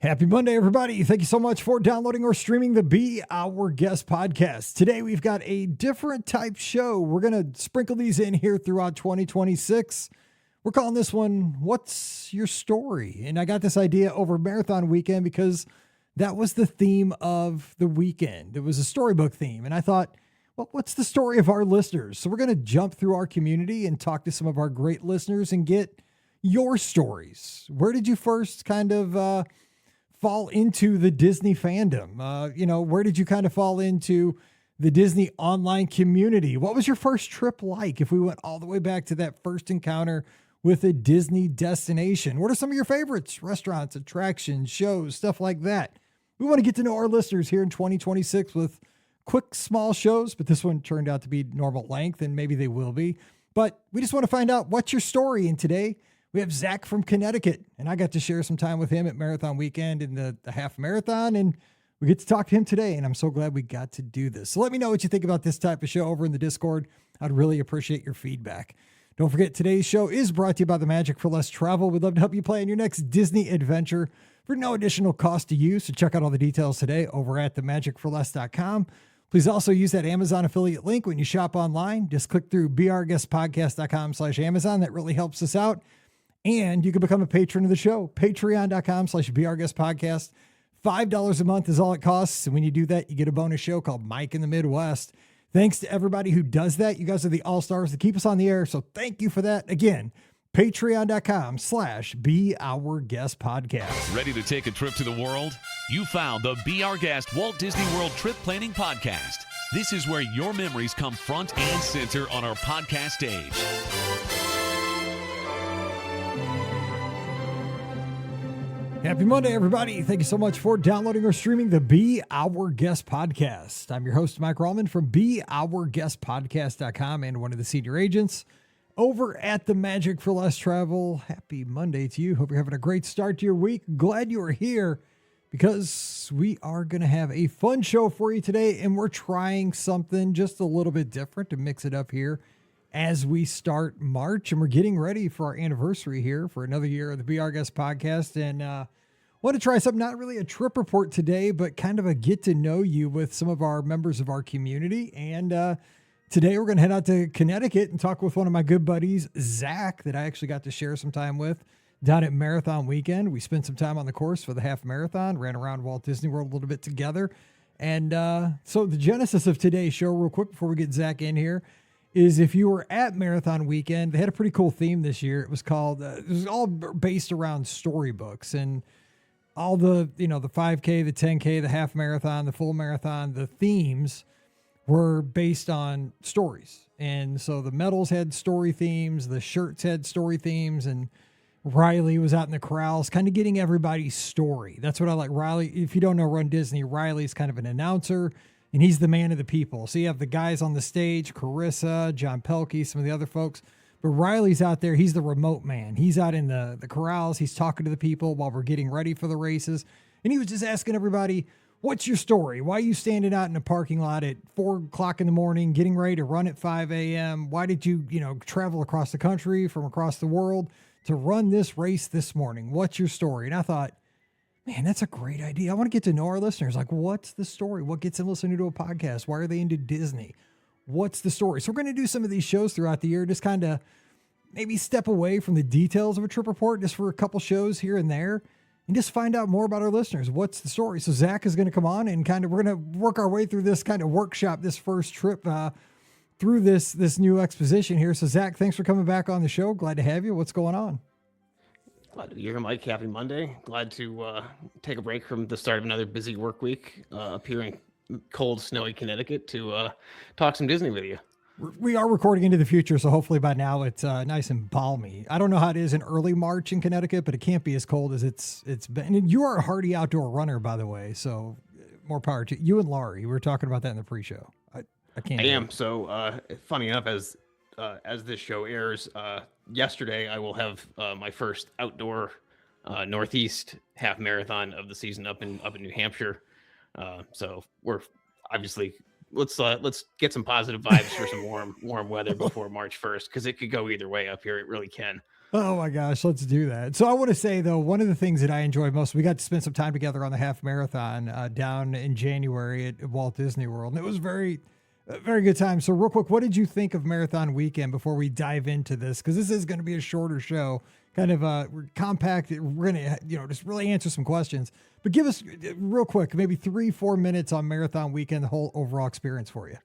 Happy Monday, everybody. Thank you so much for downloading or streaming the Be Our Guest podcast. Today, we've got a different type show. We're going to sprinkle these in here throughout 2026. We're calling this one, What's Your Story? And I got this idea over marathon weekend because that was the theme of the weekend. It was a storybook theme. And I thought, well, what's the story of our listeners? So we're going to jump through our community and talk to some of our great listeners and get your stories. Where did you first kind of fall into the Disney fandom? Where did you kind of fall into the Disney online community? What was your first trip like? If we went all the way back to that first encounter with a Disney destination, what are some of your favorites? Restaurants, attractions, shows, stuff like that. We want to get to know our listeners here in 2026 with quick, small shows, but this one turned out to be normal length, and maybe they will be. But we just want to find out what's your story. And today, we have Zach from Connecticut, and I got to share some time with him at Marathon Weekend in the half marathon, and we get to talk to him today, and I'm so glad we got to do this. So let me know what you think about this type of show over in the Discord. I'd really appreciate your feedback. Don't forget, today's show is brought to you by the Magic for Less Travel. We'd love to help you plan your next Disney adventure for no additional cost to you, so check out all the details today over at themagicforless.com. Please also use that Amazon affiliate link when you shop online. Just click through beourguestpodcast.com/Amazon. That really helps us out. And you can become a patron of the show, patreon.com/beourguestpodcast. $5 a month is all it costs. And when you do that, you get a bonus show called Mike in the Midwest. Thanks to everybody who does that. You guys are the all-stars that keep us on the air. So thank you for that. Again, patreon.com/beourguestpodcast. Ready to take a trip to the world? You found the Be Our Guest Walt Disney World Trip Planning Podcast. This is where your memories come front and center on our podcast stage. Happy Monday, everybody. Thank you so much for downloading or streaming the Be Our Guest podcast. I'm your host, Mike Rallman from beourguestpodcast.com and one of the senior agents over at the Magic for Less Travel. Happy Monday to you. Hope you're having a great start to your week. Glad you are here because we are going to have a fun show for you today, and we're trying something just a little bit different to mix it up here as we start March, and we're getting ready for our anniversary here for another year of the Be Our Guest podcast. And want to try something, not really a trip report today, but kind of a get to know you with some of our members of our community. And today we're going to head out to Connecticut and talk with one of my good buddies, Zach, that I actually got to share some time with down at Marathon Weekend. We spent some time on the course for the half marathon, ran around Walt Disney World a little bit together. And so the genesis of today's show, real quick before we get Zach in here, is if you were at Marathon Weekend, they had a pretty cool theme this year. It was called, it was all based around storybooks, and all the 5K, the 10K, the half marathon, the full marathon, the themes were based on stories. And so the medals had story themes, the shirts had story themes, and Riley was out in the corrals kind of getting everybody's story. That's what I like. Riley, if you don't know Run Disney, Riley's kind of an announcer, and he's the man of the people. So you have the guys on the stage, Carissa, John Pelkey, some of the other folks. But Riley's out there. He's the remote man. He's out in the corrals. He's talking to the people while we're getting ready for the races. And he was just asking everybody, what's your story? Why are you standing out in a parking lot at 4 o'clock in the morning, getting ready to run at 5 a.m.? Why did you, travel across the country from across the world to run this race this morning? What's your story? And I thought, man, that's a great idea. I want to get to know our listeners. Like, what's the story? What gets them listening to a podcast? Why are they into Disney? What's the story? So we're going to do some of these shows throughout the year, just kind of maybe step away from the details of a trip report just for a couple shows here and there and just find out more about our listeners. What's the story? So Zach is going to come on and we're going to work our way through this kind of workshop, this first trip through this new exposition here. So Zach, thanks for coming back on the show. Glad to have you. What's going on? Glad to be here, Mike. Happy Monday. Glad to take a break from the start of another busy work week up here in cold, snowy Connecticut to talk some Disney with you. We are recording into the future, so hopefully by now it's nice and balmy. I don't know how it is in early March in Connecticut, but it can't be as cold as it's been. And you are a hardy outdoor runner, by the way, so more power to you and Laurie. We were talking about that in the pre-show. I am. So funny enough, as this show airs, yesterday I will have my first outdoor Northeast half marathon of the season up in New Hampshire. So we're obviously let's get some positive vibes for some warm weather before March 1st, because it could go either way up here. It really can. Oh my gosh, let's do that. So I want to say though, one of the things that I enjoy most, we got to spend some time together on the half marathon down in January at Walt Disney World, and it was a very good time. So real quick, what did you think of marathon weekend before we dive into this? Because this is going to be a shorter show, kind of we're compact. We're going to just really answer some questions, but give us real quick, maybe 3-4 minutes on marathon weekend, the whole overall experience for you.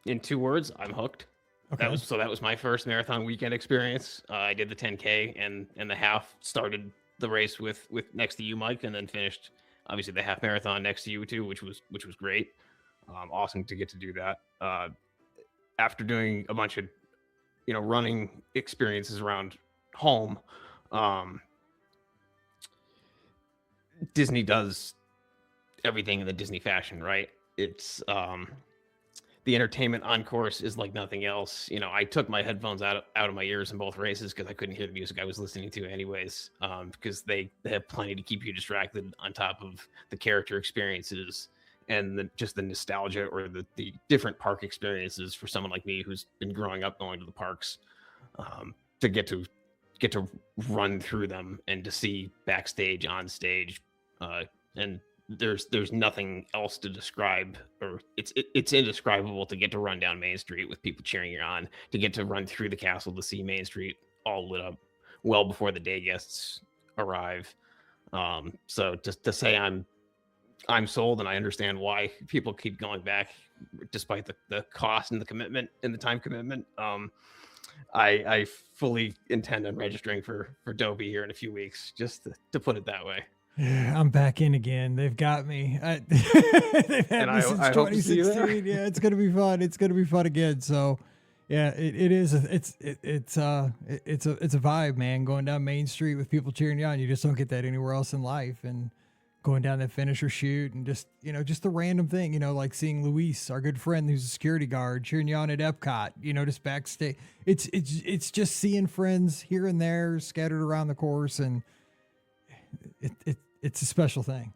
In 2 words, I'm hooked. Okay. That was my first marathon weekend experience. I did the 10K and the half. Started the race with next to you, Mike, and then finished obviously the half marathon next to you too, which was great. Awesome to get to do that. After doing a bunch of running experiences around home, Disney does everything in the Disney fashion, right? It's the entertainment on course is like nothing else. I took my headphones out of my ears in both races because I couldn't hear the music I was listening to anyways, because they have plenty to keep you distracted on top of the character experiences and just the nostalgia or the different park experiences for someone like me who's been growing up going to the parks, to get to run through them and to see backstage, on stage, and there's nothing else to describe, or it's indescribable to get to run down Main Street with people cheering you on, to get to run through the castle to see Main Street all lit up well before the day guests arrive. So just to say I'm sold, and I understand why people keep going back despite the cost and the commitment and the time commitment. I fully intend on registering for Dobie here in a few weeks, just to put it that way. Yeah, I'm back in again. They've got me. They've had me since 2016. Yeah, it's gonna be fun. It's gonna be fun again. So, yeah, it is. It's a vibe, man. Going down Main Street with people cheering you on. You just don't get that anywhere else in life. And going down that finisher chute, and just the random thing, like seeing Luis, our good friend who's a security guard, cheering you on at Epcot. Just backstage. It's just seeing friends here and there scattered around the course, and it's a special thing.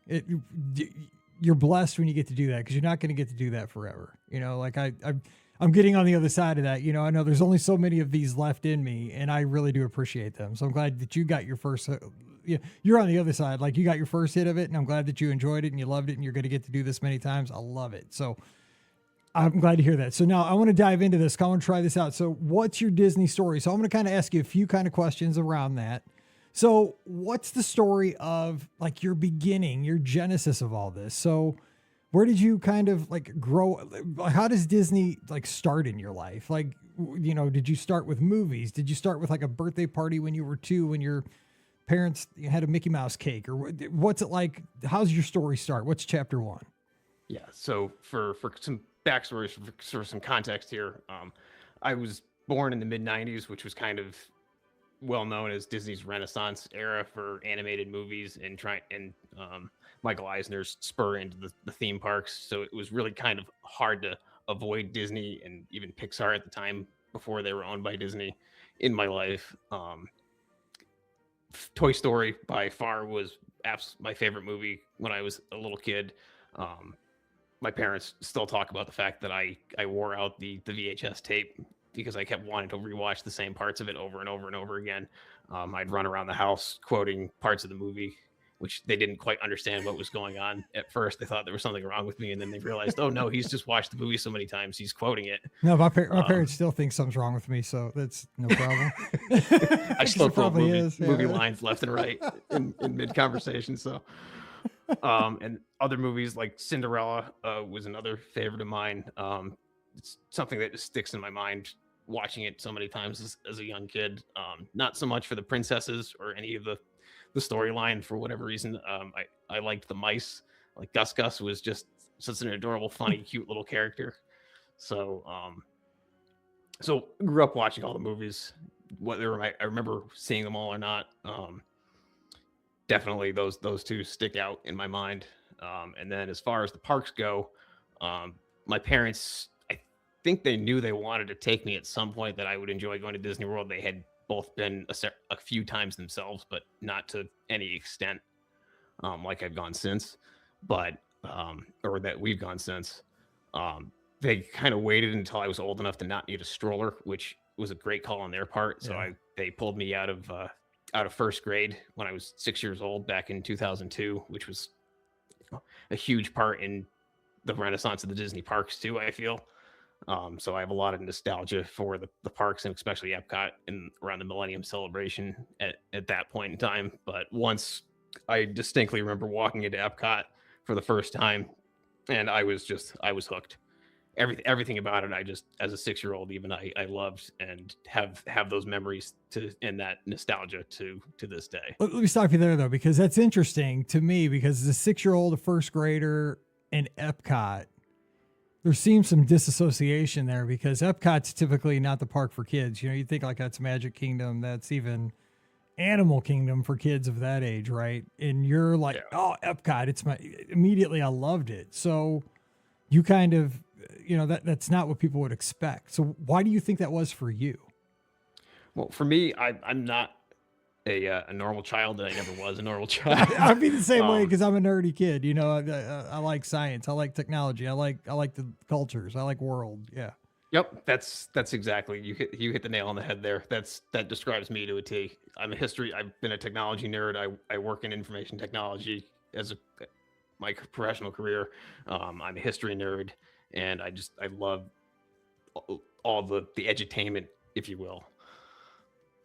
You're blessed when you get to do that, because you're not going to get to do that forever. Like I'm getting on the other side of that. I know there's only so many of these left in me, and I really do appreciate them. So I'm glad that you got your first. You're on the other side. Like, you got your first hit of it, and I'm glad that you enjoyed it and you loved it, and you're going to get to do this many times. I love it. So I'm glad to hear that. So now I want to dive into this. I want to try this out. So what's your Disney story? So I'm going to kind of ask you a few kind of questions around that. So what's the story of like your beginning, your genesis of all this? So where did you kind of like grow? How does Disney like start in your life? Like, did you start with movies? Did you start with like a birthday party when you were 2, when your parents had a Mickey Mouse cake, or what's it like? How's your story start? What's chapter 1? Yeah. So for some backstory, for some context here, I was born in the mid-90s, which was kind of well known as Disney's Renaissance era for animated movies, and Michael Eisner's spur into the theme parks. So it was really kind of hard to avoid Disney and even Pixar at the time, before they were owned by Disney, in my life. Toy Story by far was my favorite movie when I was a little kid. My parents still talk about the fact that I wore out the VHS tape because I kept wanting to rewatch the same parts of it over and over and over again. I'd run around the house quoting parts of the movie, which they didn't quite understand what was going on at first. They thought there was something wrong with me, and then they realized, oh no, he's just watched the movie so many times, he's quoting it. No, my parents still think something's wrong with me, so that's no problem. I still quote movie lines left and right in mid-conversation. So, and other movies like Cinderella was another favorite of mine. It's something that just sticks in my mind, watching it so many times as a young kid. Not so much for the princesses or any of the storyline. For whatever reason, I liked the mice. Like Gus was just such an adorable, funny, cute little character. So grew up watching all the movies, whether I remember seeing them all or not. Definitely those 2 stick out in my mind. And then as far as the parks go, my parents, I think they knew they wanted to take me at some point, that I would enjoy going to Disney World. They had both been a few times themselves, but not to any extent like I've gone since, or that we've gone since. They kind of waited until I was old enough to not need a stroller, which was a great call on their part. So they pulled me out of first grade when I was 6 years old back in 2002, which was a huge part in the renaissance of the Disney parks too, I feel. So I have a lot of nostalgia for the parks, and especially Epcot and around the Millennium Celebration at that point in time. But once I distinctly remember walking into Epcot for the first time, and I was hooked. Everything about it, I just, as a 6-year-old, even I loved, and have those memories and that nostalgia to this day. Let me stop you there though, because that's interesting to me, because as a 6-year-old, a first grader, and Epcot, there seems some disassociation there, because Epcot's typically not the park for kids. You think like that's Magic Kingdom, that's even Animal Kingdom for kids of that age, right? And you're like, oh, Epcot, immediately I loved it. So you kind of, that's not what people would expect. So why do you think that was for you? Well, for me, I'm not a normal child, and I never was a normal child. I'd be the same way, because I'm a nerdy kid. I like science. I like technology. I like the cultures. I like world. Yeah. Yep, that's exactly, you hit the nail on the head there. That describes me to a T. I've been a technology nerd. I work in information technology as my professional career. I'm a history nerd, and I love all the edutainment, if you will.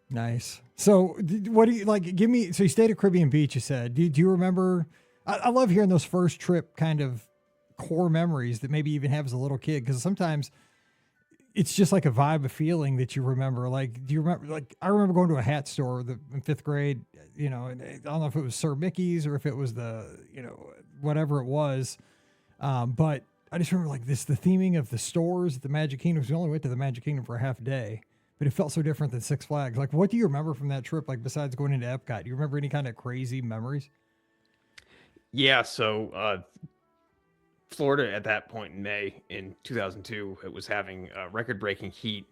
Nice. So what do you like? Give me, so you stayed at Caribbean Beach, you said. Do you remember? I love hearing those first trip kind of core memories that maybe you even have as a little kid, because sometimes it's just like a vibe, a feeling that you remember. Like, do you remember, like, I remember going to a hat store in 5th grade, and I don't know if it was Sir Mickey's or if it was whatever it was. But I just remember the theming of the stores at the Magic Kingdom. We only went to the Magic Kingdom for a half day, but it felt so different than Six Flags. Like, what do you remember from that trip? Like, besides going into Epcot, do you remember any kind of crazy memories? Yeah. So, Florida at that point in May in 2002, it was having record-breaking heat.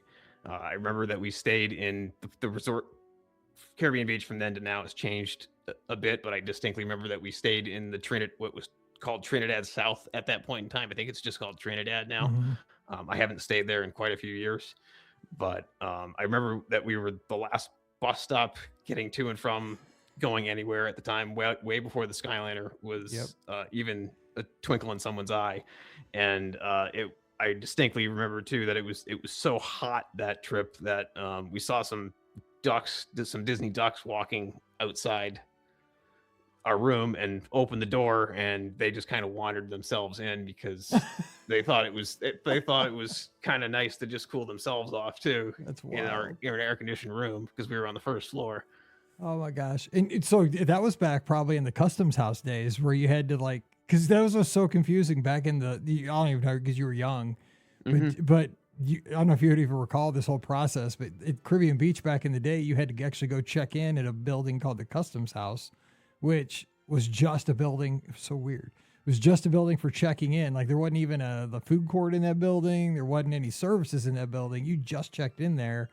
I remember that we stayed in the resort. Caribbean Beach from then to now has changed a bit, but I distinctly remember that we stayed in what was called Trinidad South at that point in time. I think it's just called Trinidad now. Mm-hmm. I haven't stayed there in quite a few years, but I remember that we were the last bus stop getting to and from going anywhere at the time, way before the Skyliner was even a twinkle in someone's eye. And I distinctly remember too that it was so hot that trip that we saw some Disney ducks walking outside our room and opened the door, and they just kind of wandered themselves in because they thought it was kind of nice to just cool themselves off too. That's wild. in our air conditioned room, because we were on the first floor. Oh my gosh. And so that was back probably in the customs house days, where you had to because those was so confusing back in I don't even know, because you were young, but I don't know if you would even recall this whole process, but at Caribbean Beach back in the day, you had to actually go check in at a building called the Customs House, which was just a building. It was so weird. It was just a building for checking in. Like, there wasn't even the food court in that building. There wasn't any services in that building. You just checked in there,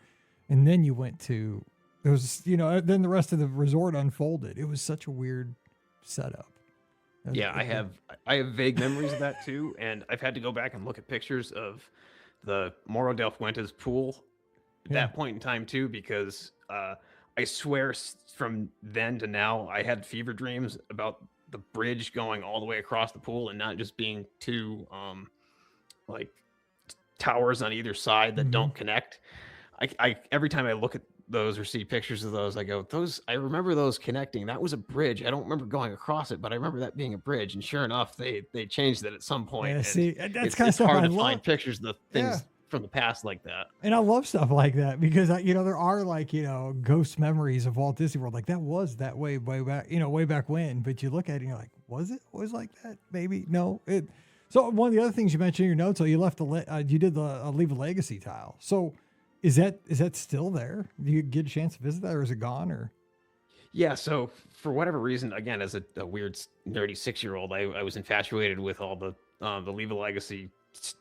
and then you went to, it was, then the rest of the resort unfolded. It was such a weird setup. Yeah, I have vague memories of that too, and I've had to go back and look at pictures of the Morro del Fuente's pool at that point in time too, because I swear from then to now I had fever dreams about the bridge going all the way across the pool and not just being two towers on either side that don't connect. I every time I look at those or see pictures of those, I go, I remember those connecting. That was a bridge. I don't remember going across it, but I remember that being a bridge. And sure enough, they changed it at some point. Yeah, see, that's kind of it's stuff hard I to love. find pictures of the things from the past like that. And I love stuff like that, because there are ghost memories of Walt Disney World. Like, that was that way back, way back when. But you look at it and you're like, was it always like that? Maybe no. So one of the other things you mentioned in your notes, you left you did the Leave a Legacy tile. So is that still there? Do you get a chance to visit that, or is it gone? Or yeah, so for whatever reason, again, as a weird nerdy 6-year-old, I was infatuated with all the Leave a Legacy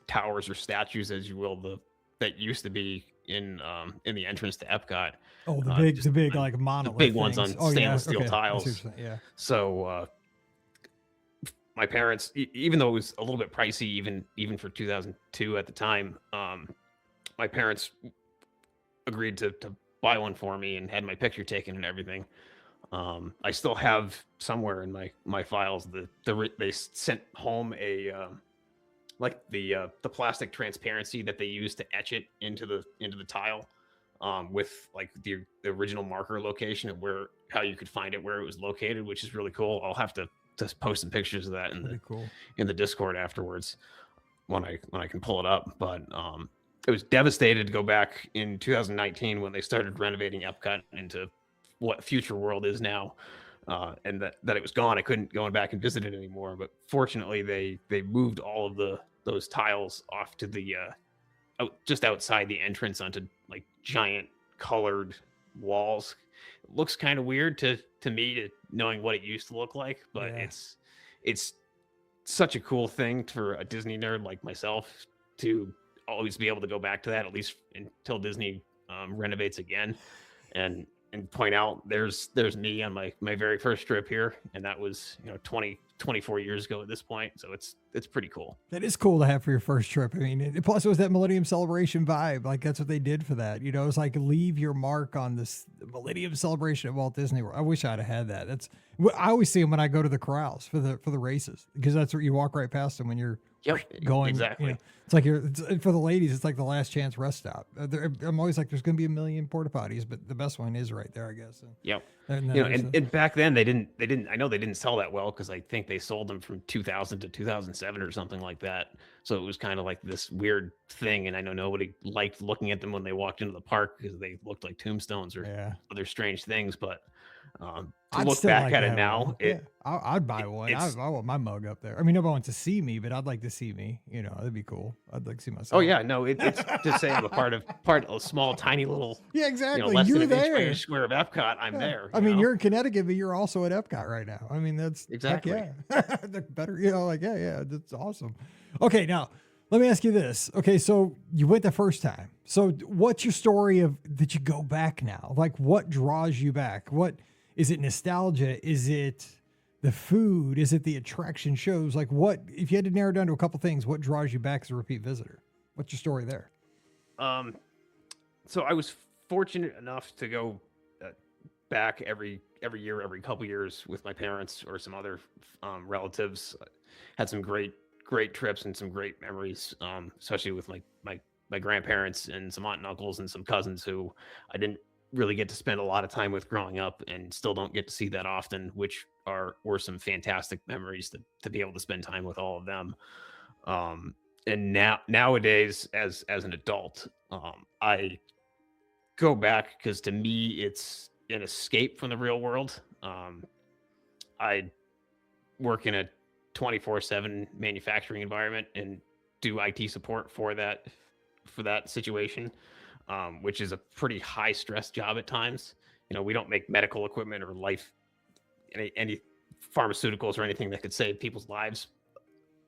towers or statues, as you will, that used to be in the entrance to Epcot. Oh, the big like monolith, the big things. ones on stainless steel tiles. Yeah. So my parents, even though it was a little bit pricey, even for 2002 at the time, my parents agreed to buy one for me and had my picture taken and everything. I still have somewhere in my files they sent home a like the plastic transparency that they used to etch it into the tile, with like the original marker location of how you could find it where it was located, which is really cool. I'll have to post some pictures of that in the Discord afterwards when I can pull it up. But it was devastated to go back in 2019 when they started renovating Epcot into what Future World is now, and that it was gone. I couldn't go back and visit it anymore. But fortunately, they moved all of those tiles off to the just outside the entrance onto like giant colored walls. It looks kind of weird to me, knowing what it used to look like, but it's such a cool thing for a Disney nerd like myself to always be able to go back to that, at least until Disney renovates again, and point out there's me on my very first trip here, and that was 24 years ago at this point, so it's pretty cool. That is cool to have for your first trip. I mean, plus it was that Millennium Celebration vibe. Like that's what they did for that. It's like leave your mark on this Millennium Celebration at Walt Disney World. I wish I'd have had that. I always see them when I go to the corrals for the races, because that's where you walk right past them when you're going. Exactly. It's like for the ladies, it's like the last chance rest stop. I'm always like, there's going to be a million porta potties, but the best one is right there, I guess. Yep. And back then they didn't. I know they didn't sell that well, because I think they sold them from 2000 to 2007 or something like that. So it was kind of like this weird thing, and I know nobody liked looking at them when they walked into the park because they looked like tombstones or other strange things. But to look back at it now, I'd buy one. I want my mug up there. I mean, nobody wants to see me, but I'd like to see me. That'd be cool. I'd like to see myself. Oh yeah, no, it's to say I'm a part of a small, tiny little. Yeah, exactly. Less You're than an there. inch square of Epcot. I'm there. I mean, you're in Connecticut, but you're also at Epcot right now. I mean, that's exactly. The better, that's awesome. Okay, now let me ask you this. Okay, so you went the first time. So what's your story of that you go back now? Like, what draws you back? What is it? Nostalgia? Is it the food? Is it the attraction shows? Like, what if you had to narrow down to a couple things? What draws you back as a repeat visitor? What's your story there? So I was fortunate enough to go back every year, every couple years with my parents or some other relatives. Had some great trips and some great memories, especially with my grandparents and some aunt and uncles and some cousins who I didn't really get to spend a lot of time with growing up, and still don't get to see that often, which were some fantastic memories to be able to spend time with all of them. And nowadays, as an adult, I go back because to me it's an escape from the real world. I work in a 24/7 manufacturing environment and do IT support for that situation, which is a pretty high stress job at times. We don't make medical equipment or any pharmaceuticals or anything that could save people's lives.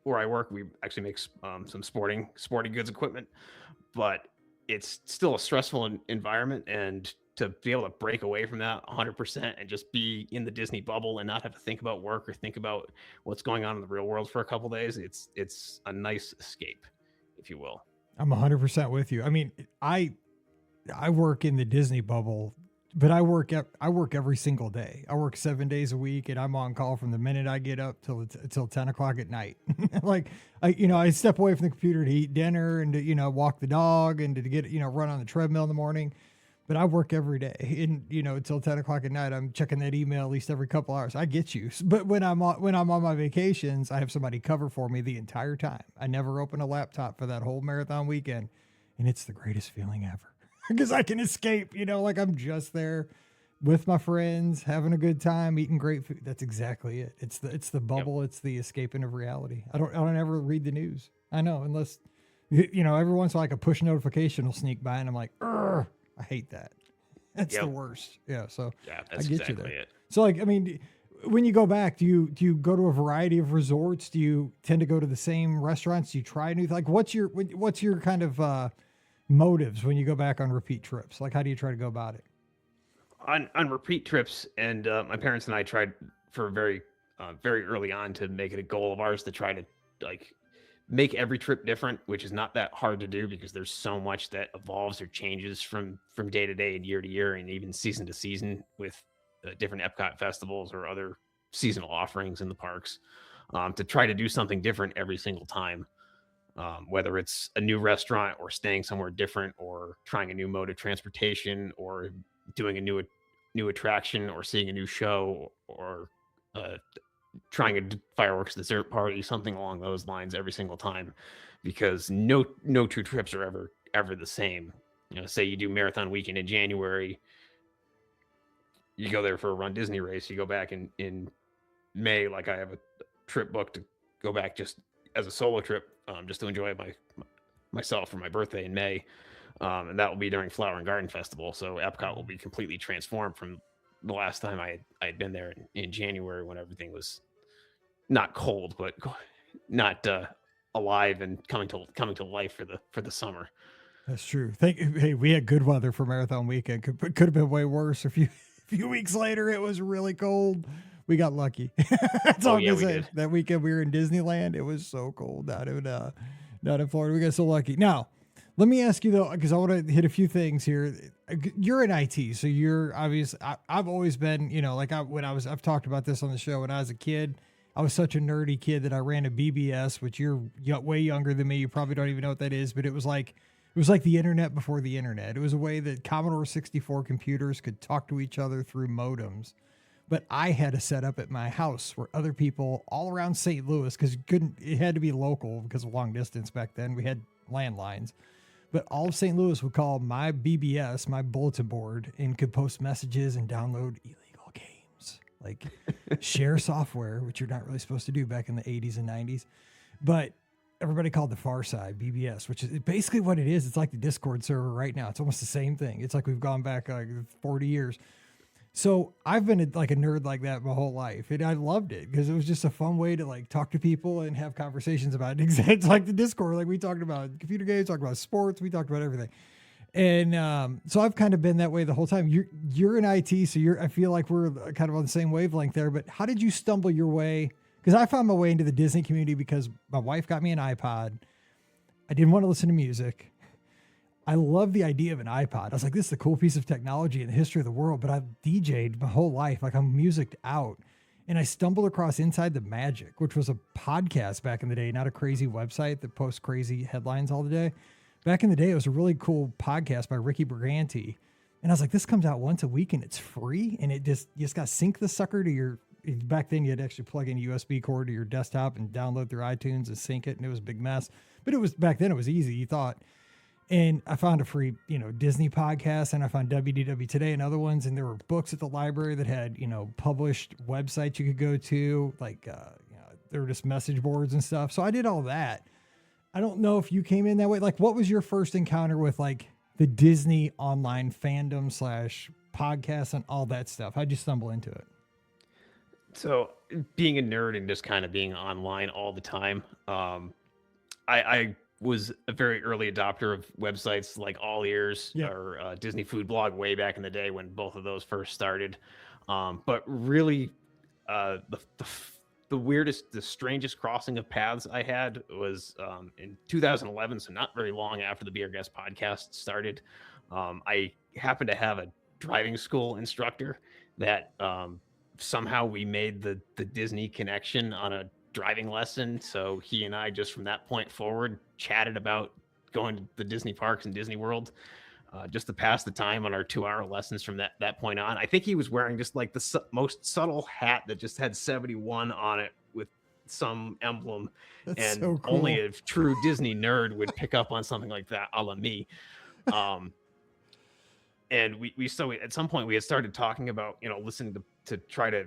Where I work, we actually make some sporting goods equipment, but it's still a stressful environment. And to be able to break away from that 100% and just be in the Disney bubble and not have to think about work or think about what's going on in the real world for a couple of days, it's a nice escape, if you will. I'm 100% with you. I mean, I work in the Disney bubble, but I work every single day. I work 7 days a week, and I'm on call from the minute I get up till 10 o'clock at night. Like I step away from the computer to eat dinner and to, walk the dog and to get, run on the treadmill in the morning. But I work every day, and until 10 o'clock at night, I'm checking that email at least every couple hours. I get you. But when I'm on my vacations, I have somebody cover for me the entire time. I never open a laptop for that whole marathon weekend, and it's the greatest feeling ever. Because I can escape, like I'm just there with my friends, having a good time, eating great food. That's exactly it. It's the bubble. Yep. It's the escaping of reality. I don't ever read the news. I know, unless, every once in a while, like a push notification will sneak by and I'm like, I hate that. That's the worst. Yeah. So that's I get exactly you there. it. So like, I mean, when you go back, do you go to a variety of resorts? Do you tend to go to the same restaurants? Do you try new, like, what's your kind of, motives when you go back on repeat trips? Like, how do you try to go about it? On repeat trips, and my parents and I tried for very early on to make it a goal of ours to try to like make every trip different, which is not that hard to do because there's so much that evolves or changes from day to day and year to year and even season to season with different Epcot festivals or other seasonal offerings in the parks, to try to do something different every single time. Whether it's a new restaurant or staying somewhere different or trying a new mode of transportation or doing a new attraction or seeing a new show or trying a fireworks dessert party, something along those lines every single time, because no two trips are ever the same. Say you do marathon weekend in January, you go there for a Run Disney race, you go back in May, like I have a trip booked to go back just as a solo trip, just to enjoy myself for my birthday in May. And that will be during Flower and Garden Festival. So Epcot will be completely transformed from the last time I had been there in January, when everything was not cold, but not alive and coming to life for the summer. That's true. Hey, we had good weather for Marathon Weekend. Could have been way worse. A few weeks later, it was really cold. We got lucky. That's all I'm gonna say. That weekend we were in Disneyland. It was so cold down in Florida. We got so lucky. Now, let me ask you though, because I want to hit a few things here. You're in IT, so you're obvious. I've always been, I've talked about this on the show. When I was a kid, I was such a nerdy kid that I ran a BBS, which you're way younger than me. You probably don't even know what that is, but it was like the internet before the internet. It was a way that Commodore 64 computers could talk to each other through modems. But I had a setup at my house where other people all around St. Louis, because it had to be local because of long distance back then. We had landlines. But all of St. Louis would call my BBS, my bulletin board, and could post messages and download illegal games. Like share software, which you're not really supposed to do back in the 80s and 90s. But everybody called the Far Side BBS, which is basically what it is. It's like the Discord server right now. It's almost the same thing. It's like we've gone back like 40 years. So I've been like a nerd like that my whole life, and I loved it because it was just a fun way to like talk to people and have conversations about it. It's like the Discord, like we talked about computer games, talked about sports, we talked about everything. And so I've kind of been that way the whole time. You're in IT, so I feel like we're kind of on the same wavelength there. But how did you stumble your way? Because I found my way into the Disney community because my wife got me an iPod. I didn't want to listen to music. I love the idea of an iPod. I was like, this is a cool piece of technology in the history of the world, but I've DJ'd my whole life. Like I'm musiced out. And I stumbled across Inside the Magic, which was a podcast back in the day, not a crazy website that posts crazy headlines all the day. Back in the day, it was a really cool podcast by Ricky Briganti. And I was like, this comes out once a week and it's free. And you just got to sync the sucker to back then you had to actually plug in a USB cord to your desktop and download through iTunes and sync it. And it was a big mess, but back then it was easy. You thought. And I found a free, Disney podcast, and I found WDW Today and other ones. And there were books at the library that had, published websites you could go to, like, there were just message boards and stuff. So I did all that. I don't know if you came in that way. Like, what was your first encounter with like the Disney online fandom / podcast and all that stuff? How'd you stumble into it? So being a nerd and just kind of being online all the time, I was a very early adopter of websites like All Ears or Disney Food Blog way back in the day when both of those first started. But really, the weirdest, the strangest crossing of paths I had was in 2011, so not very long after the Be Our Guest podcast started. I happened to have a driving school instructor that somehow we made the Disney connection on a driving lesson. So he and I just from that point forward chatted about going to the Disney parks and Disney World just to pass the time on our 2-hour lessons from that point on. I think he was wearing just like the most subtle hat that just had 71 on it with some emblem. That's and so cool. Only a true Disney nerd would pick up on something like that, a la me. And we at some point we had started talking about, listening to try to,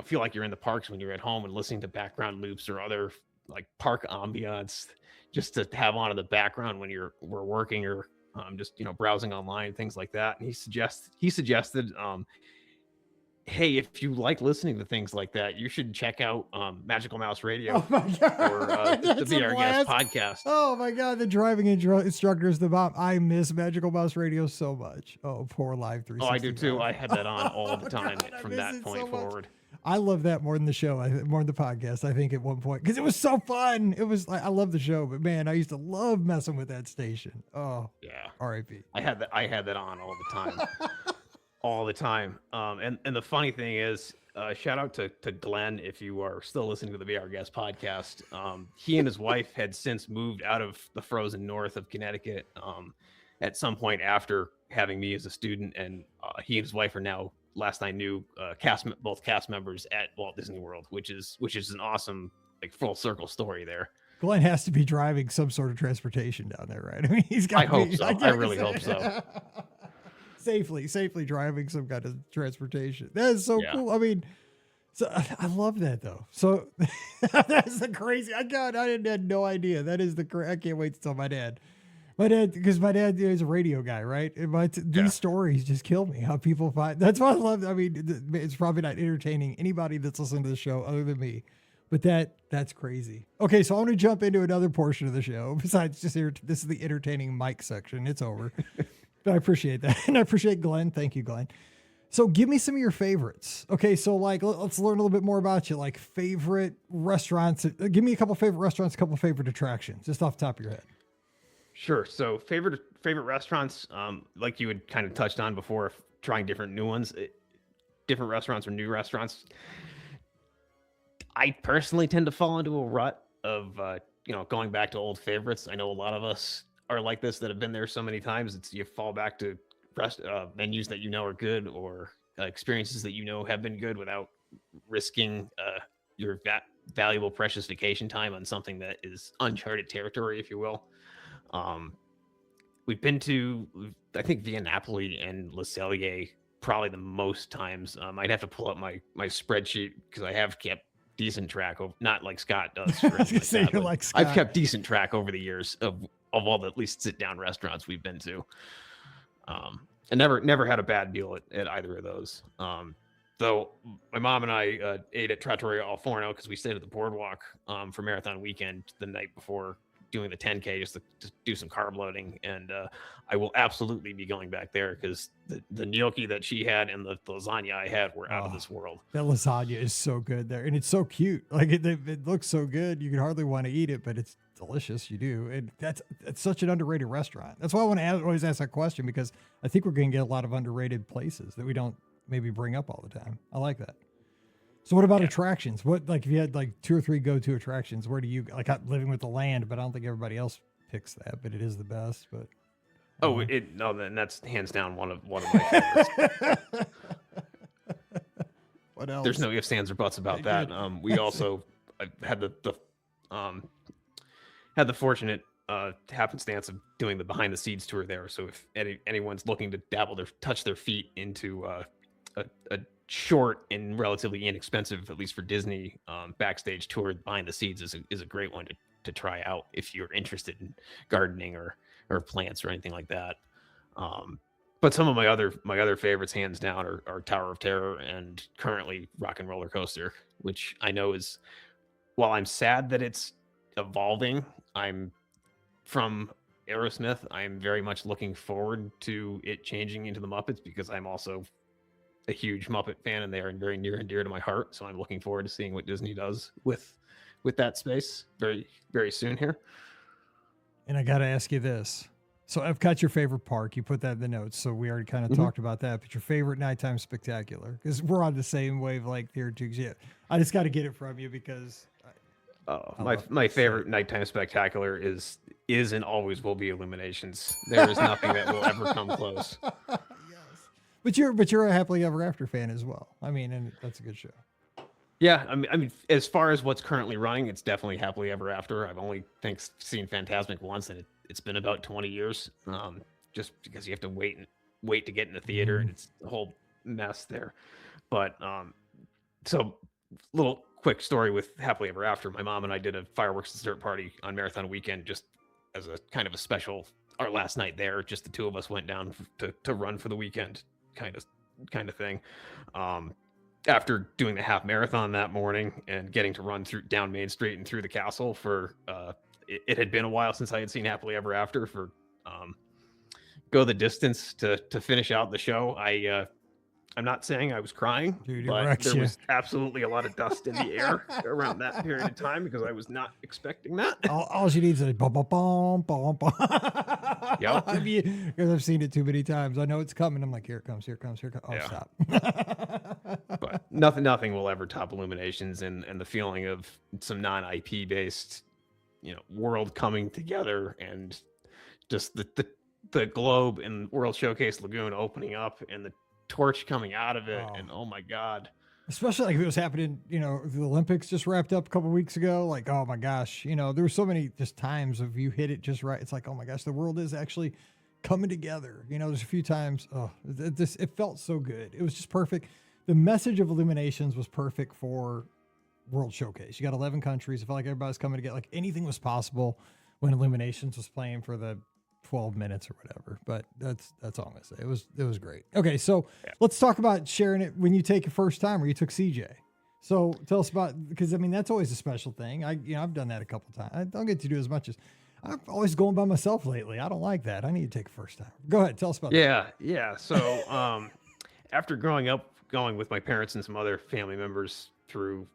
feel like you're in the parks when you're at home and listening to background loops or other like park ambiance just to have on in the background when we're working or just, browsing online, things like that. And he suggested, hey, if you like listening to things like that, you should check out Magical Mouse Radio or the Be Our Guest podcast. Oh my God, the driving instructor is the bomb. I miss Magical Mouse Radio so much. Oh, poor Live 360. Oh, I do too. I had that on all the time from that point forward. I love that more than the show. More than the podcast. I think at one point because it was so fun. It was like I love the show, but man, I used to love messing with that station. Oh, Yeah. R.I.P. I had that on all the time. All the time. And the funny thing is, shout out to Glenn if you are still listening to the Be Our Guest podcast. He and his wife had since moved out of the frozen north of Connecticut at some point after having me as a student, and he and his wife are now, last I knew, both cast members at Walt Disney World, which is an awesome like full circle story there. Glenn has to be driving some sort of transportation down there, right? I mean, he's got. I hope so. I really hope so. Safely driving some kind of transportation. That is so cool. I mean, so I love that though. So that's the crazy. I had no idea. That is I can't wait to tell my dad. Because my dad is a radio guy, right? And these stories just kill me. How people find. That's why I love. I mean, it's probably not entertaining anybody that's listening to the show other than me. But that's crazy. Okay, so I want to jump into another portion of the show. Besides just here, this is the entertaining Mike section. It's over. But I appreciate that. And I appreciate Glenn. Thank you, Glenn. So give me some of your favorites. Okay, so like let's learn a little bit more about you. Like favorite restaurants. Give me a couple favorite restaurants, a couple favorite attractions, just off the top of your head. Sure. So favorite restaurants, like you had kind of touched on before, trying different new ones, different restaurants or new restaurants. I personally tend to fall into a rut of going back to old favorites. I know a lot of us are like this that have been there so many times. It's you fall back to menus that you know are good or experiences that you know have been good without risking your valuable precious vacation time on something that is uncharted territory, if you will. We've been to, I think, Via Napoli and Le Cellier probably the most times. I'd have to pull up my spreadsheet because I have kept decent track of, not like Scott does. I was gonna say you're like Scott. I've kept decent track over the years of all the at least sit down restaurants we've been to. I never had a bad deal at either of those. Though my mom and I ate at Trattoria Al Forno because we stayed at the boardwalk for marathon weekend the night before doing the 10K just to do some carb loading. And I will absolutely be going back there because the gnocchi that she had and the lasagna I had were out of this world. That lasagna is so good there. And it's so cute. Like it looks so good. You can hardly want to eat it, but it's delicious. You do. And it's such an underrated restaurant. That's why I want to always ask that question, because I think we're going to get a lot of underrated places that we don't maybe bring up all the time. I like that. So what about attractions? What, like if you had like 2 or 3 go-to attractions, where do you, like Living with the Land, but I don't think everybody else picks that, but it is the best. But then that's hands down one of my favorites. What else? There's no ifs, ands, or buts about that. We also had the fortunate happenstance of doing the behind the scenes tour there. So if anyone's looking to touch their feet into a short and relatively inexpensive, at least for Disney, backstage tour behind the scenes is a great one to try out if you're interested in gardening or plants or anything like that. But some of my other favorites, hands down, are Tower of Terror and currently Rock and Roller Coaster, which I know is, while I'm sad that it's evolving, I'm from Aerosmith. I'm very much looking forward to it changing into the Muppets because I'm also a huge Muppet fan and they are very near and dear to my heart. So I'm looking forward to seeing what Disney does with that space very, very soon here. And I got to ask you this. So Epcot's your favorite park. You put that in the notes. So we already kind of talked about that, but your favorite nighttime spectacular, because we're on the same wavelength here too. Yeah, I just got to get it from you because my favorite nighttime spectacular is and always will be Illuminations. There is nothing that will ever come close. But you're a Happily Ever After fan as well. I mean, and that's a good show. Yeah, I mean, as far as what's currently running, it's definitely Happily Ever After. I've only seen Fantasmic once, and it's been about 20 years. Just because you have to wait to get in the theater, and it's a whole mess there. But so little quick story with Happily Ever After. My mom and I did a fireworks dessert party on Marathon weekend, just as a kind of a special. Our last night there, just the two of us went down to run for the weekend. Kind of thing. After doing the half marathon that morning and getting to run down Main Street and through the castle for it had been a while since I had seen Happily Ever After for go the distance to finish out the show. I I'm not saying I was crying, Dude, it but wrecks there you. was absolutely a lot of dust in the air around that period of time because I was not expecting that. All she needs is a bum, bum, bum, bum, bum. Yep. I mean, because I've seen it too many times. I know it's coming. I'm like, here it comes, here it comes, here it comes. Oh, Yeah. stop. But nothing will ever top Illuminations and the feeling of some non-IP based, world coming together and just the globe and World Showcase Lagoon opening up and the torch coming out of it. Oh. And oh my God. Especially like if it was happening, the Olympics just wrapped up a couple weeks ago. Like, oh my gosh, there were so many just times of you hit it just right. It's like, oh my gosh, the world is actually coming together. There's a few times, it felt so good. It was just perfect. The message of Illuminations was perfect for World Showcase. You got 11 countries. It felt like everybody's coming together. Like anything was possible when Illuminations was playing for the 12 minutes or whatever, but that's all I'm gonna say. It was great. Okay, so let's talk about sharing it when you take your first time, or you took CJ. So tell us about, because I mean that's always a special thing. I've done that a couple times. I don't get to do as much as I'm always going by myself lately. I don't like that. I need to take a first time. Go ahead, tell us about that. Yeah. So after growing up, going with my parents and some other family members through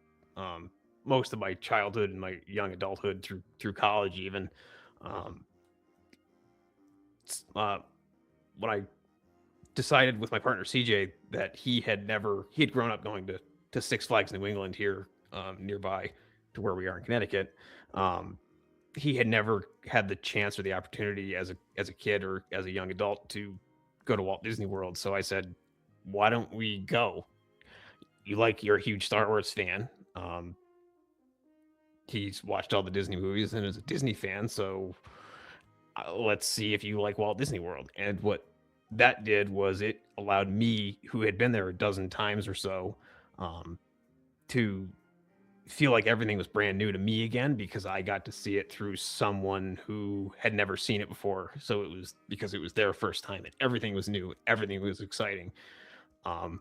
most of my childhood and my young adulthood through college even. When I decided with my partner CJ that he had grown up going to Six Flags New England here nearby to where we are in Connecticut. He had never had the chance or the opportunity as a kid or as a young adult to go to Walt Disney World. So I said, why don't we go? You're a huge Star Wars fan. He's watched all the Disney movies and is a Disney fan. So let's see if you like Walt Disney World. And what that did was it allowed me, who had been there a dozen times or so, to feel like everything was brand new to me again, because I got to see it through someone who had never seen it before. So it was because it was their first time and everything was new, everything was exciting,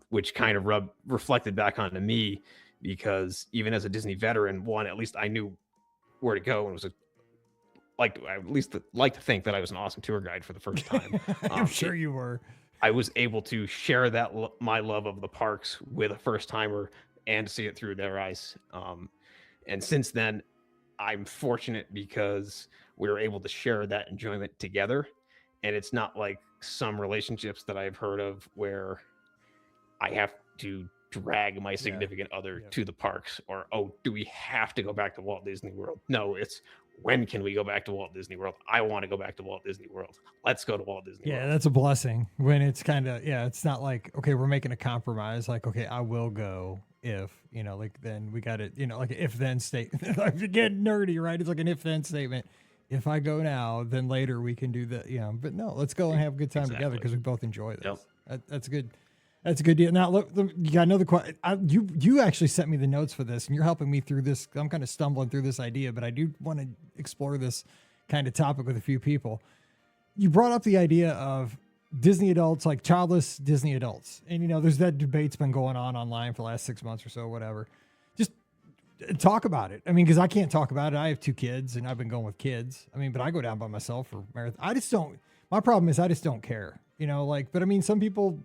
which kind of reflected back onto me, because even as a Disney veteran, at least I knew where to go, and I at least like to think that I was an awesome tour guide for the first time. I'm sure you were. I was able to share that my love of the parks with a first timer and see it through their eyes. And since then, I'm fortunate because we were able to share that enjoyment together. And it's not like some relationships that I've heard of where I have to drag my significant other to the parks, or, oh, do we have to go back to Walt Disney World? No, it's, when can we go back to Walt Disney World? I want to go back to Walt Disney World. Let's go to Walt Disney World. Yeah, that's a blessing when it's kind of, it's not like, okay, we're making a compromise. Like, okay, I will go if, then we got it, like an if-then statement. Like, you get nerdy, right? It's like an if-then statement. If I go now, then later we can do that. But no, let's go and have a good time together because we both enjoy this. Yep. That's good. That's a good deal. Now, look, you got another question. You actually sent me the notes for this, and you're helping me through this. I'm kind of stumbling through this idea, but I do want to explore this kind of topic with a few people. You brought up the idea of Disney adults, like childless Disney adults. And, there's that debate's been going on online for the last 6 months or so, whatever. Just talk about it. I mean, because I can't talk about it. I have 2 kids, and I've been going with kids. I mean, but I go down by myself for marathon. My problem is I just don't care, but I mean, some people,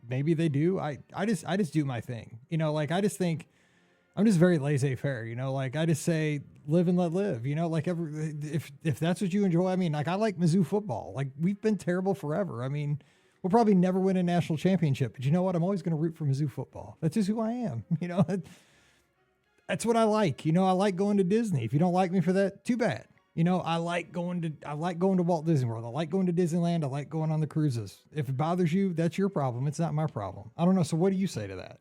maybe they do. I just do my thing. I just think I'm just very laissez-faire, I just say live and let live, if that's what you enjoy. I mean, I like Mizzou football. We've been terrible forever. I mean, we'll probably never win a national championship, but you know what? I'm always going to root for Mizzou football. That's just who I am. That's what I like. I like going to Disney. If you don't like me for that, too bad. I like going to Walt Disney World. I like going to Disneyland. I like going on the cruises. If it bothers you, that's your problem. It's not my problem. I don't know. So what do you say to that?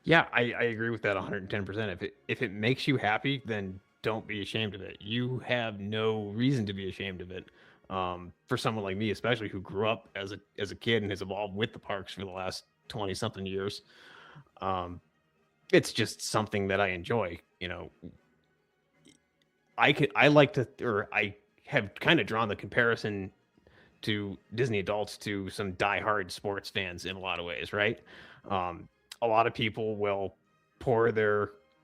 Yeah, I agree with that 110%. If it makes you happy, then don't be ashamed of it. You have no reason to be ashamed of it. For someone like me, especially who grew up as a kid and has evolved with the parks for the last 20 something years. It's just something that I enjoy, I have kind of drawn the comparison to Disney adults to some diehard sports fans in a lot of ways, right? A lot of people will pour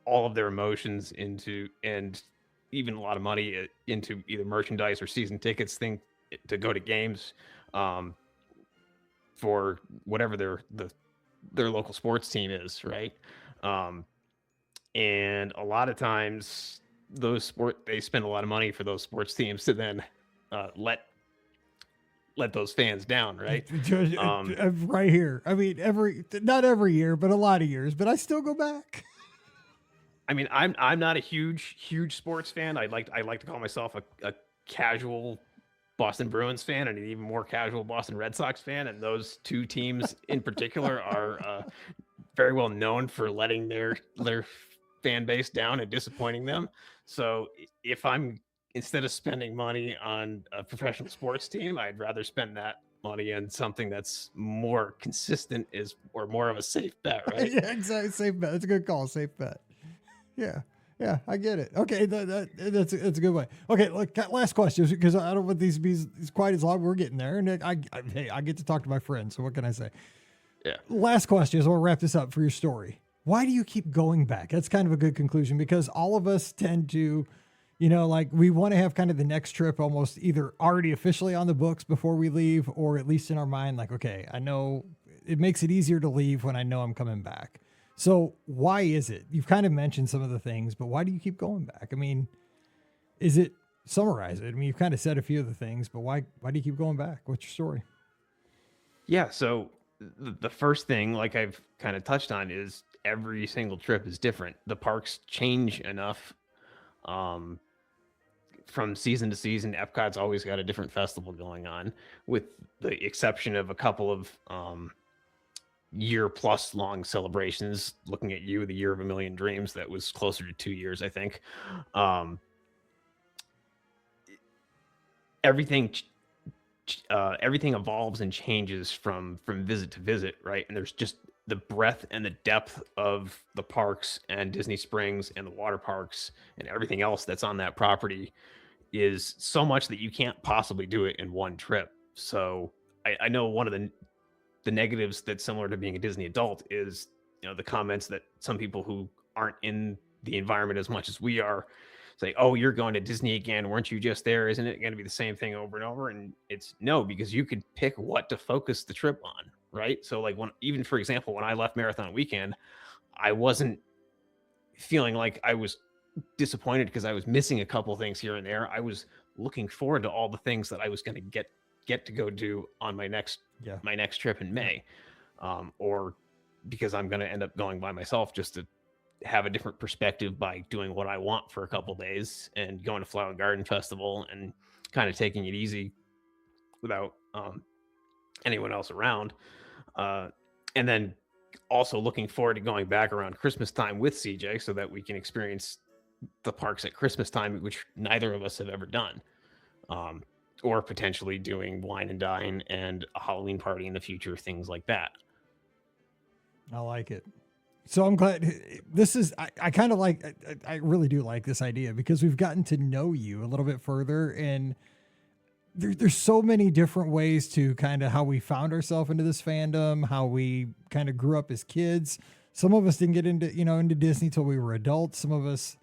all of their emotions into, and even a lot of money into either merchandise or season tickets to go to games, for whatever the their local sports team is, right? And a lot of times they spend a lot of money for those sports teams to then let those fans down, right? Right here. I mean, not every year, but a lot of years, but I still go back. I mean, I'm not a huge sports fan. I like to call myself a casual Boston Bruins fan and an even more casual Boston Red Sox fan. And those two teams in particular are very well known for letting their fan base down and disappointing them. So if instead of spending money on a professional sports team, I'd rather spend that money on something that's more consistent or more of a safe bet, right? Yeah, exactly. Safe bet. That's a good call. Safe bet. Yeah. Yeah, I get it. Okay, that's a good way. Okay, look, last question, because I don't want these to be quite as long. We're getting there, and I get to talk to my friends. So what can I say? Yeah. Last question is, we'll wrap this up for your story. Why do you keep going back? That's kind of a good conclusion, because all of us tend to, like, we want to have kind of the next trip almost either already officially on the books before we leave, or at least in our mind, like, okay, I know it makes it easier to leave when I know I'm coming back. So why is it? You've kind of mentioned some of the things, but why do you keep going back? I mean, summarize it? I mean, you've kind of said a few of the things, but why do you keep going back? What's your story? Yeah. So the first thing, like I've kind of touched on, is every single trip is different. The parks change enough from season to season. Epcot's always got a different festival going on, with the exception of a couple of year plus long celebrations. Looking at you, the Year of a Million Dreams, that was closer to 2 years, I think. Everything evolves and changes from visit to visit, right? And there's just the breadth and the depth of the parks and Disney Springs and the water parks and everything else that's on that property is so much that you can't possibly do it in one trip. So I know one of the negatives that's similar to being a Disney adult is, the comments that some people who aren't in the environment as much as we are say, oh, you're going to Disney again. Weren't you just there? Isn't it going to be the same thing over and over? And it's no, because you could pick what to focus the trip on, right? So like even for example, when I left Marathon Weekend, I wasn't feeling like I was disappointed because I was missing a couple things here and there. I was looking forward to all the things that I was going to get to go do on my next trip in May, or because I'm going to end up going by myself just to have a different perspective by doing what I want for a couple days and going to Flower and Garden Festival and kind of taking it easy without anyone else around. And then also looking forward to going back around Christmas time with CJ so that we can experience the parks at Christmas time, which neither of us have ever done. Or potentially doing wine and dine and a Halloween party in the future, things like that. I like it. So I'm glad this is, I kind of like, I really do like this idea, because we've gotten to know you a little bit further, and there's so many different ways to kind of how we found ourselves into this fandom, how we kind of grew up as kids. Some of us didn't get into Disney till we were adults. Some of us,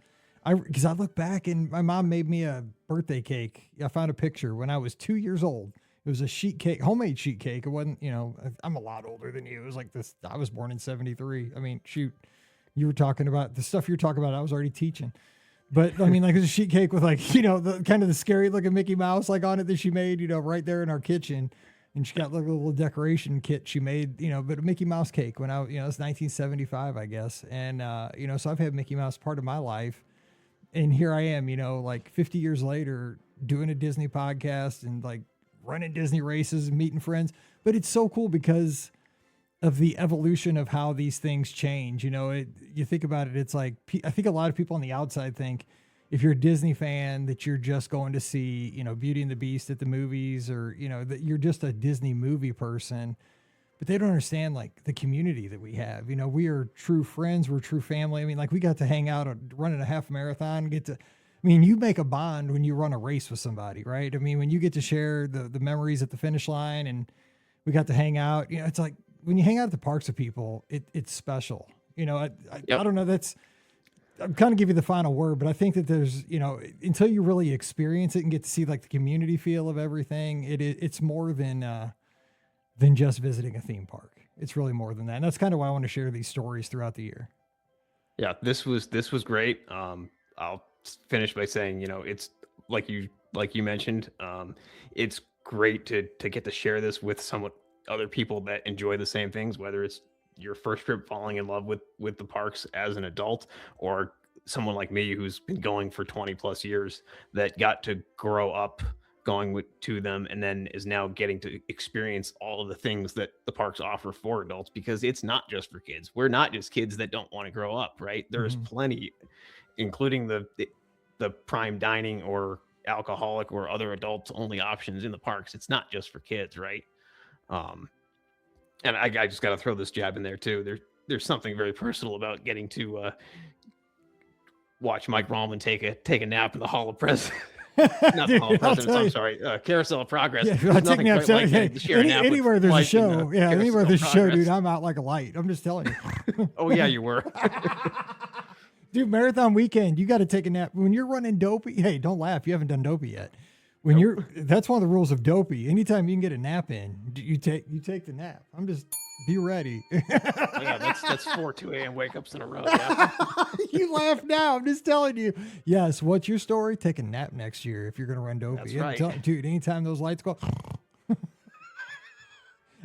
because I look back and my mom made me a birthday cake. I found a picture when I was 2 years old. It was a sheet cake, homemade sheet cake. It wasn't, I'm a lot older than you. It was like this. I was born in 73. I mean, shoot, you were talking about the stuff you're talking about. I was already teaching, but I mean, like, it was a sheet cake with like, the kind of the scary looking Mickey Mouse like on it that she made, right there in our kitchen. And she got like a little decoration kit she made, but a Mickey Mouse cake when it's 1975, I guess. And, so I've had Mickey Mouse part of my life. And here I am, like 50 years later, doing a Disney podcast and like running Disney races and meeting friends. But it's so cool because of the evolution of how these things change. You think about it, it's like, I think a lot of people on the outside think if you're a Disney fan that you're just going to see, Beauty and the Beast at the movies, or, that you're just a Disney movie person. But they don't understand like the community that we have. We are true friends. We're true family. I mean, like, we got to hang out running a half marathon, you make a bond when you run a race with somebody, right? I mean, when you get to share the memories at the finish line and we got to hang out, it's like when you hang out at the parks with people, it's special. I don't know. I'm kind of give you the final word, but I think that there's, until you really experience it and get to see like the community feel of everything, it's more than just visiting a theme park. It's really more than that. And that's kind of why I want to share these stories throughout the year. Yeah, this was great. I'll finish by saying, it's like you mentioned, it's great to get to share this with other people that enjoy the same things, whether it's your first trip falling in love with the parks as an adult, or someone like me who's been going for 20 plus years that got to grow up going to them and then is now getting to experience all of the things that the parks offer for adults, because it's not just for kids. We're not just kids that don't want to grow up, right? There's plenty, including the prime dining or alcoholic or other adults only options in the parks. It's not just for kids, right? And I just got to throw this jab in there too. There's something very personal about getting to watch Mike Rallman take a nap in the Hall of Presidents. Not the Hall of Presidents, I'm sorry. Carousel of Progress. Yeah, there's nothing quite like anywhere there's a show. Yeah, anywhere there's a show, dude, I'm out like a light. I'm just telling you. Oh, yeah, you were. Dude, marathon weekend, you got to take a nap. When you're running Dopey, hey, don't laugh. You haven't done Dopey yet. That's one of the rules of Dopey. Anytime you can get a nap in, you take the nap. I'm just, be ready. Yeah, that's 4 2 a.m. wake ups in a row. Yeah. You laugh now. I'm just telling you. Yes. What's your story? Take a nap next year if you're going to run Dopey. That's right. Dude, anytime those lights go,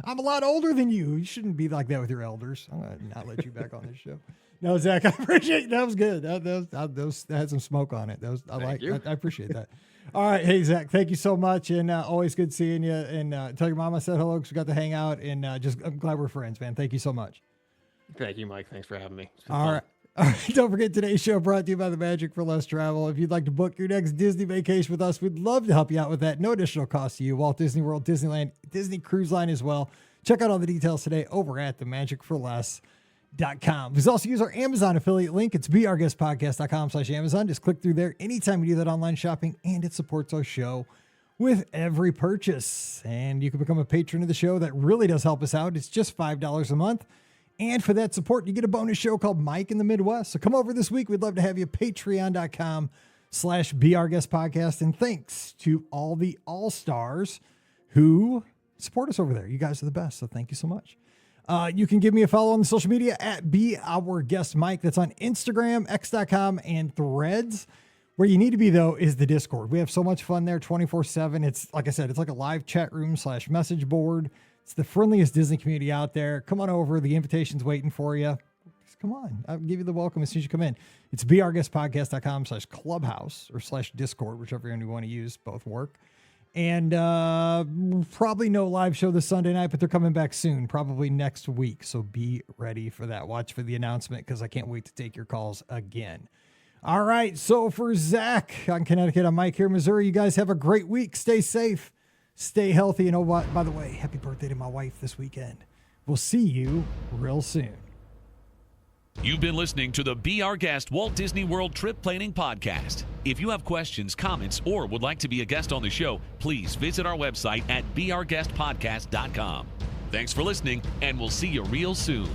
I'm a lot older than you. You shouldn't be like that with your elders. I'm going to not let you back on this show. No, Zach, I appreciate that. Was good. That had some smoke on it. I appreciate that. All right. Hey, Zach, thank you so much. And always good seeing you. And tell your mom I said hello because we got to hang out. And I'm glad we're friends, man. Thank you so much. Thank you, Mike. Thanks for having me. All right. Don't forget, today's show brought to you by the Magic for Less Travel. If you'd like to book your next Disney vacation with us, we'd love to help you out with that. No additional cost to you. Walt Disney World, Disneyland, Disney Cruise Line as well. Check out all the details today over at themagicforless.com. Please also use our Amazon affiliate link. It's beourguestpodcast.com/Amazon. Just click through there anytime you do that online shopping, and it supports our show with every purchase. And you can become a patron of the show. That really does help us out. It's just $5 a month. And for that support, you get a bonus show called Mike in the Midwest. So come over this week. We'd love to have you. Patreon.com/beourguestpodcast. And thanks to all the all-stars who support us over there. You guys are the best. So thank you so much. You can give me a follow on the social media at beourguestmike. That's on Instagram, x.com, and Threads. Where you need to be, though, is the Discord. We have so much fun there 24/7. It's like I said, it's like a live chat room / message board. It's the friendliest Disney community out there. Come on over. The invitation's waiting for you. Just come on. I'll give you the welcome as soon as you come in. It's beourguestpodcast.com/clubhouse or /Discord, whichever one you want to use. Both work. And probably no live show this Sunday night, but they're coming back soon, probably next week. So be ready for that. Watch for the announcement because I can't wait to take your calls again. All right. So for Zach on Connecticut, I'm Mike here in Missouri. You guys have a great week. Stay safe. Stay healthy. And oh, by the way, happy birthday to my wife this weekend. We'll see you real soon. You've been listening to the Be Our Guest Walt Disney World Trip Planning Podcast. If you have questions, comments, or would like to be a guest on the show, please visit our website at beourguestpodcast.com. Thanks for listening, and we'll see you real soon.